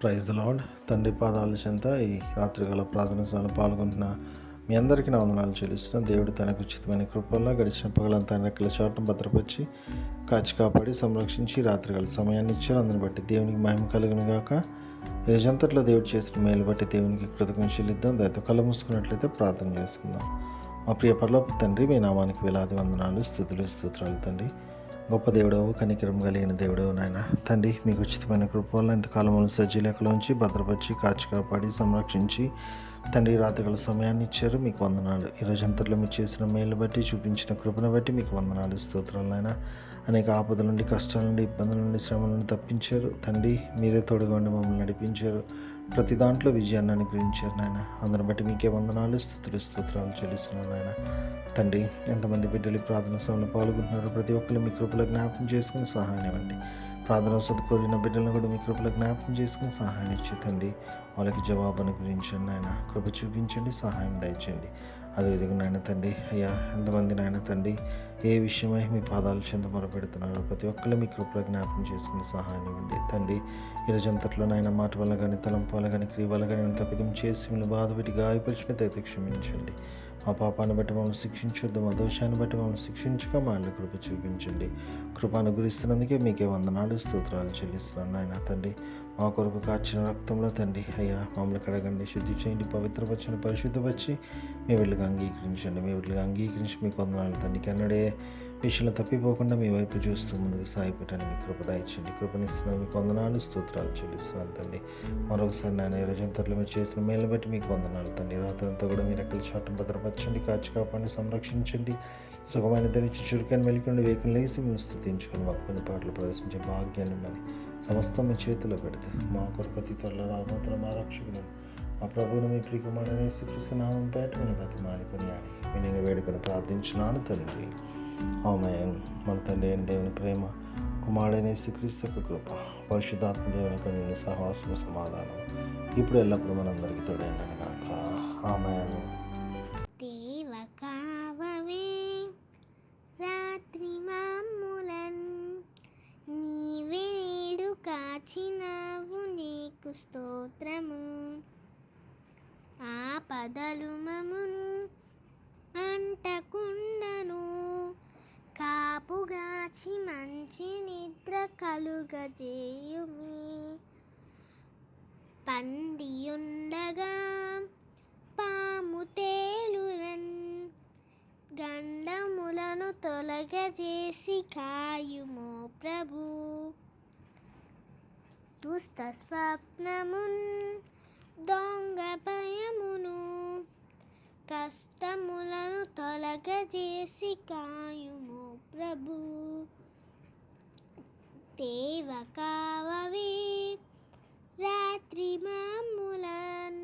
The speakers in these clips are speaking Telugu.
Praise the lord. తండ్రి పాదాల చెంత ఈ రాత్రికాల ప్రార్థన సభలో పాల్గొంటున్న మీ అందరికీ నా వందనాలు చెల్లిస్తున్నాను. దేవుడు తనకు ఉచితమైన కృపల్లో గడిచిన పగలంతా రెక్కల చాటును భద్రపరిచి కాచి కాపాడి సంరక్షించి రాత్రికాల సమయాన్ని ఇచ్చారు. అందుని బట్టి దేవునికి మహిమ కలుగును గాక. రోజంతట్లో దేవుడు చేసిన మేలు బట్టి దేవునికి కృతజ్ఞత చెల్లిద్దాం. దయతో కళ్ళు మూసుకున్నట్లయితే ప్రార్థన చేసుకుందాం. మా ప్రియ పరలోక తండ్రి, మీ నామానికి వేలాది వందనాలు, స్తుతులు, స్తోత్రాలు తండ్రి. గొప్ప దేవుడవు, కనికరం కలిగిన దేవుడవు నాయన తండ్రి, మీకు ఉచితమైన కృప వల్ల ఇంతకాలంలో సజ్జీలకలోంచి భద్రపరిచి కాచి కాపాడి సంరక్షించి తండ్రి రాత్రికాల సమయాన్ని ఇచ్చారు. మీకు వందనాలు. ఈరోజు అంతట్లో మీరు చేసిన మేలు బట్టి, చూపించిన కృపను బట్టి మీకు వందనాలు, స్తోత్రాలు ఆయన. అనేక ఆపదల నుండి, కష్టాల నుండి, ఇబ్బందుల నుండి, శ్రమల నుండి తప్పించారు తండ్రి. మీరే తోడుగా ఉండి మమ్మల్ని నడిపించారు. ప్రతి దాంట్లో విజయాన్ని అనుగ్రహించారు నాయన. అందరిని బట్టి మీకే వందనాలు, స్తుతులు, స్తోత్రాలు చెల్లిస్తున్నాను నాయన తండ్రి. ఎంతమంది బిడ్డలు ప్రార్థన సభలో పాల్గొంటున్నారు, ప్రతి ఒక్కరు మీ కృపలో జ్ఞాపకం చేసుకుని సహాయం ఇవ్వండి. ప్రార్థన కోరిన బిడ్డలను కూడా మీ కృపలో జ్ఞాపకం చేసుకుని సహాయం ఇచ్చి తండ్రి వాళ్ళకి జవాబు అనుగ్రహించండి నాయన. కృప చూపించండి, సహాయం దయచండి. అదేవిధంగా నాయన తండ్రి, అయ్యా ఎంతమంది నాయన తండ్రి ఏ విషయమై మీ పాదాలు చెంత మొరపెడుతున్నారు, ప్రతి ఒక్కరు మీ కృపలో జ్ఞాపకం చేసుకుని సహాయం ఇవ్వండి తండ్రి. ఈరోజు అంతట్లో నాయన మాట వల్ల కానీ, తలంపు వల్ల కానీ, క్రియ వల్ల కానీ తప్పిదం చేసి మిమ్మల్ని బాధపెట్టి గాయపరిచిన దయతో క్షమించండి. మా పాపాన్ని బట్టి మమ్మల్ని శిక్షించొద్దు, మా దోషాన్ని బట్టి మమ్మల్ని శిక్షించక మా ఇళ్ళ కృప చూపించండి. కృప అనుగ్రహిస్తున్నందుకే మీకే వందనాలు, స్తోత్రాలు చెల్లిస్తున్నాను నాయన తండ్రి. మా కొరకు కాచిన రక్తంలో తండ్రి అయ్యా మమ్మల్ని కడగండి, శుద్ధి చేయండి, పవిత్రపరచండి, పరిశుద్ధపరిచి మీ వీళ్ళుగా అంగీకరించండి. మీ వీళ్ళుగా అంగీకరించి మీకు వందనాలు తండ్రికి. అన్నడే విషయంలో తప్పిపోకుండా మీ వైపు చూస్తూ ముందుకు సాగిపెట్టండి. మీ కృప దయచండి. కృపనిస్తున్నాను, మీకు వందనాలు, స్తోత్రాలు చెల్లిస్తున్నాను తండ్రి. మరొకసారి నాయన రోజంతట్లో మీరు చేసిన మేలు బట్టి మీకు వందనాలు తండ్రి. రాత్రంతా కూడా మీరు ఎక్కడ చాటం భద్రపరచండి, కాచి కాపాడి సంరక్షించండి. సుఖమైన ధరించి చురుకని మెలికండి, వేకుని లేసి మేము స్థుతించుకొని మాకు కొన్ని పాటలు ప్రదర్శించే భాగ్యాన్ని మని సమస్తం మీ చేతిలో పెడితే మా కొరకు అతి త్వరలో రాబోతున్న మా రక్షకులను మా ప్రభువును మీ ప్రియకుమారుడైన యేసుక్రీస్తు నామం పేట మేము బతిమాలుకొని ఆడి వినయంగా వేడుకొని ప్రార్థించున్నాను తండ్రి. ఆమేన్. మన తండ్రి అయిన దేవుని ప్రేమ, కుమారుడైన యేసుక్రీస్తు యొక్క కృప, పరిశుద్ధాత్మ దేవుని యొక్క సహవాసము, సమాధానం ఇప్పుడు ఎల్లప్పుడూ మనందరికీ తోడైండను గాక. ఆమేన్. కాచినావు నీకు స్తోత్రము, ఆపదలు మమును అంటకుండను, కాపుగాచి మంచి నిద్ర కలుగజేయుమి. పండియుండగా పాము తేలునన్, గండములను తొలగజేసి కాయుమో ప్రభు. దుష్ట స్వప్నమున్, దొంగ భయమును, కష్టములను తొలగజేసి కాయుము ప్రభు. దేవ కావవే రాత్రి మాములన్,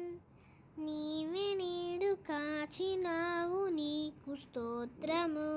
నీవే నేడు కాచినావు నీకు స్తోత్రము.